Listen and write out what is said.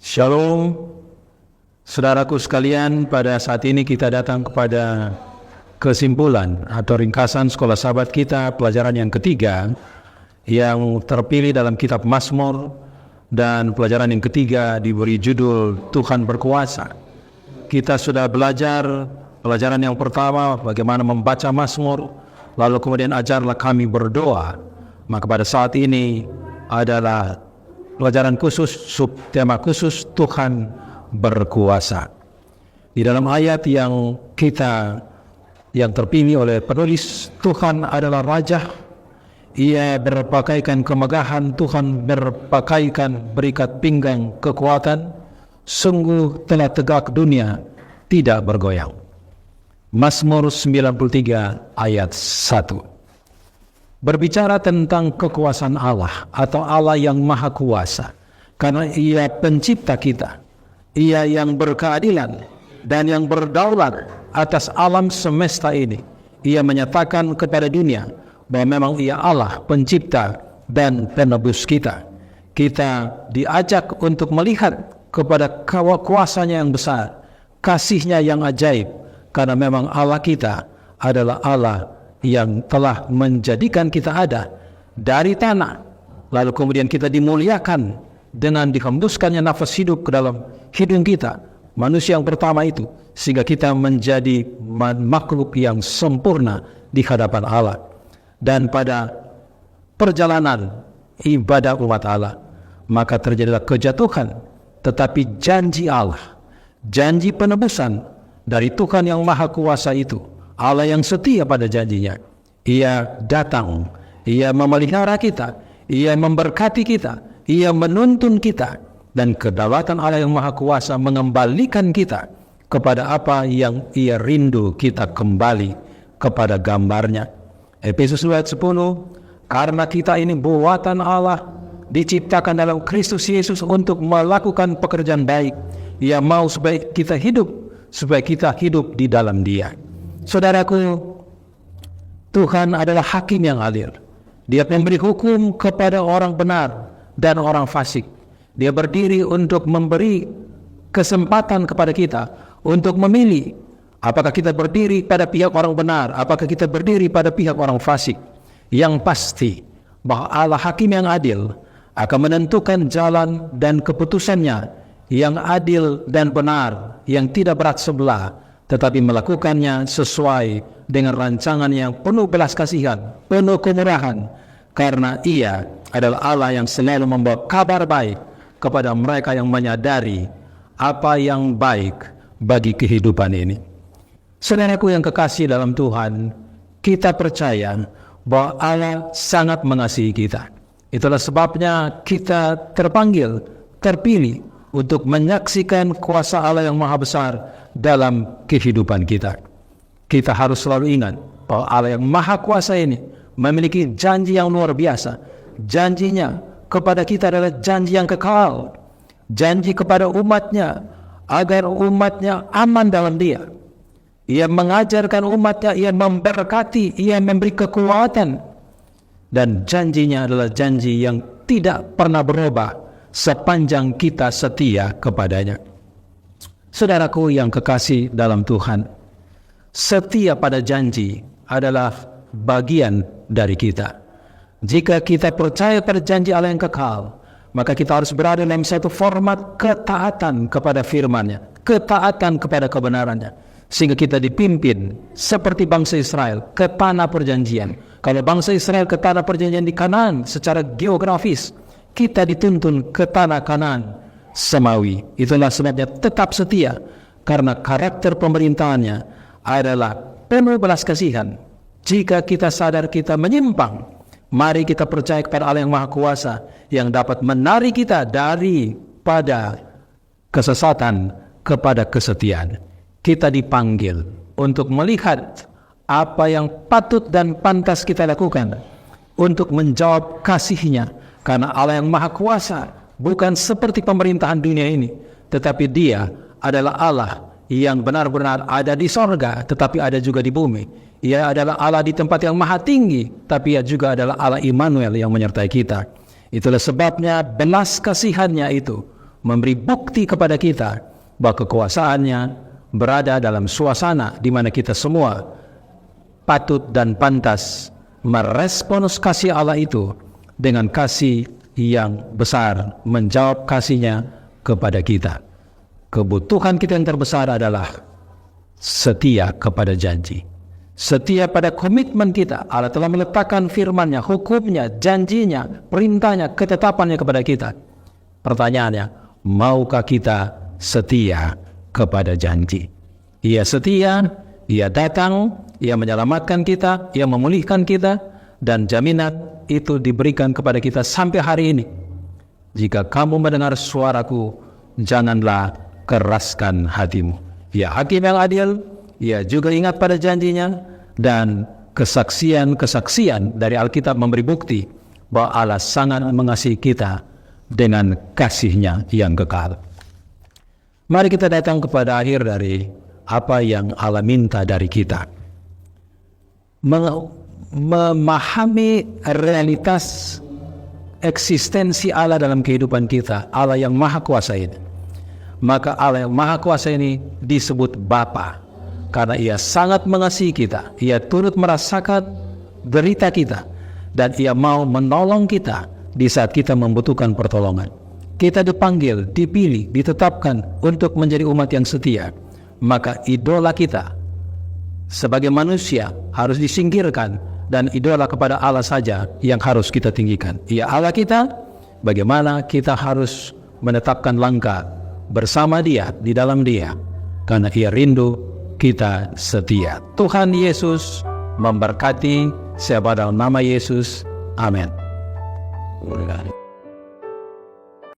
Shalom, saudaraku sekalian. Pada saat ini kita datang kepada kesimpulan atau ringkasan sekolah sahabat kita, pelajaran yang ketiga yang terpilih dalam kitab Mazmur, dan pelajaran yang ketiga diberi judul Tuhan Berkuasa. Kita sudah belajar pelajaran yang pertama bagaimana membaca Mazmur, lalu kemudian ajarlah kami berdoa. Maka pada saat ini adalah pelajaran khusus, subtema khusus Tuhan Berkuasa. Di dalam ayat yang terpilih oleh penulis, Tuhan adalah Raja, Ia berpakaikan kemegahan, Tuhan berpakaikan berikat pinggang kekuatan, sungguh telah tegak dunia, tidak bergoyang. Mazmur 93 ayat 1 berbicara tentang kekuasaan Allah atau Allah yang maha kuasa, karena Ia pencipta kita, Ia yang berkeadilan dan yang berdaulat atas alam semesta ini. Ia menyatakan kepada dunia bahwa memang Ia Allah pencipta dan penebus kita. Kita diajak untuk melihat kepada kuasanya yang besar, kasih-Nya yang ajaib, karena memang Allah kita adalah Allah yang telah menjadikan kita ada dari tanah, lalu kemudian kita dimuliakan dengan dihembuskannya nafas hidup ke dalam hidung kita, manusia yang pertama itu, sehingga kita menjadi makhluk yang sempurna di hadapan Allah. Dan pada perjalanan ibadah umat Allah, maka terjadilah kejatuhan, tetapi janji Allah, janji penebusan dari Tuhan yang maha kuasa itu, Allah yang setia pada janjinya, Ia datang, Ia memelihara kita, Ia memberkati kita, Ia menuntun kita, dan kedaulatan Allah yang maha kuasa mengembalikan kita kepada apa yang Ia rindu kita kembali kepada gambarnya. Efesus 2 ayat 10, karena kita ini buatan Allah, diciptakan dalam Kristus Yesus untuk melakukan pekerjaan baik. Ia mau supaya kita hidup di dalam Dia. Saudaraku, Tuhan adalah hakim yang adil. Dia memberi hukum kepada orang benar dan orang fasik. Dia berdiri untuk memberi kesempatan kepada kita untuk memilih apakah kita berdiri pada pihak orang benar, apakah kita berdiri pada pihak orang fasik. Yang pasti bahwa Allah hakim yang adil akan menentukan jalan dan keputusannya yang adil dan benar, yang tidak berat sebelah, tetapi melakukannya sesuai dengan rancangan yang penuh belas kasihan, penuh kemurahan, karena Ia adalah Allah yang selalu membawa kabar baik kepada mereka yang menyadari apa yang baik bagi kehidupan ini. Saudaraku yang kekasih dalam Tuhan, kita percaya bahwa Allah sangat mengasihi kita. Itulah sebabnya kita terpanggil, terpilih untuk menyaksikan kuasa Allah yang maha besar dalam kehidupan kita. Kita harus selalu ingat bahwa Allah yang maha kuasa ini memiliki janji yang luar biasa. Janjinya kepada kita adalah janji yang kekal, janji kepada umatnya agar umatnya aman dalam Dia. Ia mengajarkan umatnya, Ia memberkati, Ia memberi kekuatan, dan janjinya adalah janji yang tidak pernah berubah sepanjang kita setia kepadanya. Saudaraku yang kekasih dalam Tuhan, setia pada janji adalah bagian dari kita. Jika kita percaya pada janji Allah yang kekal, maka kita harus berada dalam satu format ketaatan kepada firman-Nya, ketaatan kepada kebenarannya, sehingga kita dipimpin seperti bangsa Israel ke tanah perjanjian. Kalau bangsa Israel ke tanah perjanjian di Kanaan secara geografis, kita dituntun ke tanah Kanaan semawi. Itulah sebabnya tetap setia, karena karakter pemerintahannya adalah penuh belas kasihan. Jika kita sadar kita menyimpang, mari kita percaya kepada Allah yang maha kuasa, yang dapat menarik kita daripada kesesatan kepada kesetiaan. Kita dipanggil untuk melihat apa yang patut dan pantas kita lakukan untuk menjawab kasih-Nya, karena Allah yang maha kuasa bukan seperti pemerintahan dunia ini, tetapi Dia adalah Allah yang benar-benar ada di sorga, tetapi ada juga di bumi. Ia adalah Allah di tempat yang maha tinggi, tapi Ia juga adalah Allah Immanuel yang menyertai kita. Itulah sebabnya belas kasihannya itu memberi bukti kepada kita bahwa kekuasaannya berada dalam suasana di mana kita semua patut dan pantas merespons kasih Allah itu dengan kasih yang besar, menjawab kasih-Nya kepada kita. Kebutuhan kita yang terbesar adalah setia kepada janji, setia pada komitmen kita. Allah telah meletakkan firman-Nya, hukum-Nya, janji-Nya, perintah-Nya, ketetapan-Nya kepada kita. Pertanyaannya, maukah kita setia kepada janji? Ia setia, Ia datang, Ia menyelamatkan kita, Ia memulihkan kita, dan jaminan itu diberikan kepada kita sampai hari ini. Jika kamu mendengar suaraku, janganlah keraskan hatimu. Ia hakim yang adil, Ia juga ingat pada janjinya, dan kesaksian-kesaksian dari Alkitab memberi bukti bahwa Allah sangat mengasihi kita dengan kasih-Nya yang kekal. Mari kita datang kepada akhir dari apa yang Allah minta dari kita. Memahami realitas eksistensi Allah dalam kehidupan kita, Allah yang Maha Kuasa ini. Maka Allah yang Maha Kuasa ini disebut Bapa, karena Ia sangat mengasihi kita. Ia turut merasakan derita kita, dan Ia mau menolong kita di saat kita membutuhkan pertolongan. Kita dipanggil, dipilih, ditetapkan untuk menjadi umat yang setia. Maka idola kita sebagai manusia harus disingkirkan, dan idola kepada Allah saja yang harus kita tinggikan. Ia Allah kita, bagaimana kita harus menetapkan langkah bersama Dia, di dalam Dia, karena Ia rindu kita setia. Tuhan Yesus memberkati. Saya pada nama Yesus. Amin.